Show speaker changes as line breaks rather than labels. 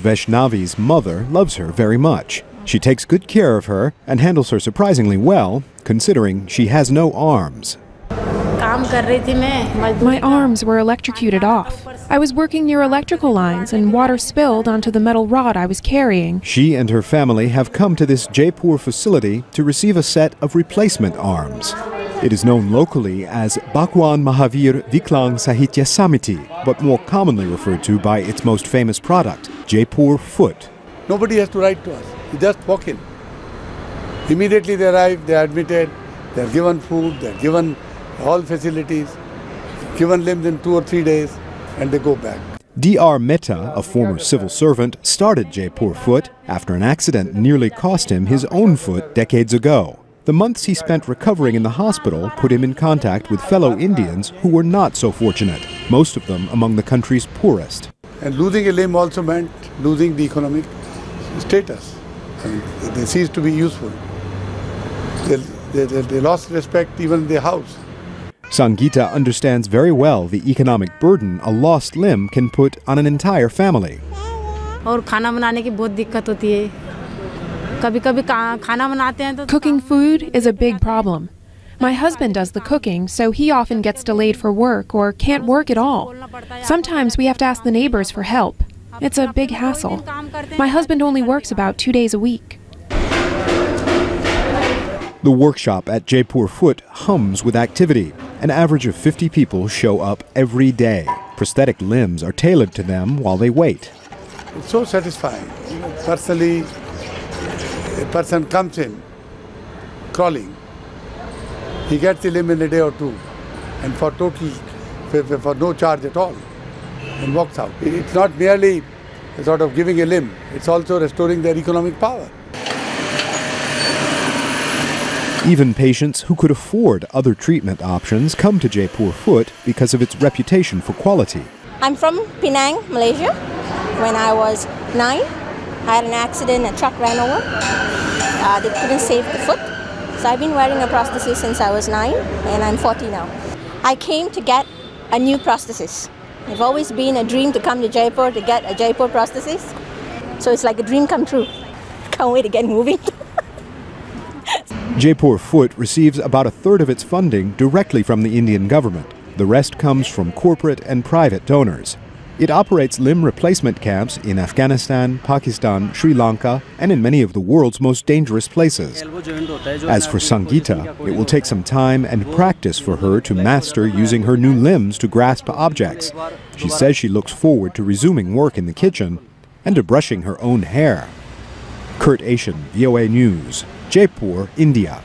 Vaishnavi's mother loves her very much. She takes good care of her and handles her surprisingly well, considering she has no arms.
My arms were electrocuted off. I was working near electrical lines and water spilled onto the metal rod I was carrying.
She and her family have come to this Jaipur facility to receive a set of replacement arms. It is known locally as Bhagwan Mahavir Viklang Sahitya Samiti, but more commonly referred to by its most famous product, Jaipur Foot.
Nobody has to write to us. You just walk in. Immediately they arrive, they are admitted, they are given food, they are given all facilities, given limbs in 2 or 3 days, and they go back.
D.R. Mehta, a former civil servant, started Jaipur Foot after an accident nearly cost him his own foot decades ago. The months he spent recovering in the hospital put him in contact with fellow Indians who were not so fortunate, most of them among the country's poorest.
And losing a limb also meant losing the economic status. I mean, they ceased to be useful. They lost respect even in their house.
Sangeeta understands very well the economic burden a lost limb can put on an entire family.
Cooking food is a big problem. My husband does the cooking, so he often gets delayed for work or can't work at all. Sometimes we have to ask the neighbors for help. It's a big hassle. My husband only works about 2 days a week.
The workshop at Jaipur Foot hums with activity. An average of 50 people show up every day. Prosthetic limbs are tailored to them while they wait.
It's so satisfying. Personally, a person comes in crawling. He gets the limb in a day or two, and for no charge at all, and walks out. It's not merely a sort of giving a limb, it's also restoring their economic power.
Even patients who could afford other treatment options come to Jaipur Foot because of its reputation for quality.
I'm from Penang, Malaysia. When I was 9, I had an accident, a truck ran over. They couldn't save the foot. So I've been wearing a prosthesis since I was 9, and I'm 40 now. I came to get a new prosthesis. It's always been a dream to come to Jaipur to get a Jaipur prosthesis. So it's like a dream come true. Can't wait to get moving.
Jaipur Foot receives about a third of its funding directly from the Indian government. The rest comes from corporate and private donors. It operates limb replacement camps in Afghanistan, Pakistan, Sri Lanka, and in many of the world's most dangerous places. As for Sangeeta, it will take some time and practice for her to master using her new limbs to grasp objects. She says she looks forward to resuming work in the kitchen and to brushing her own hair. Kurt Asian, VOA News, Jaipur, India.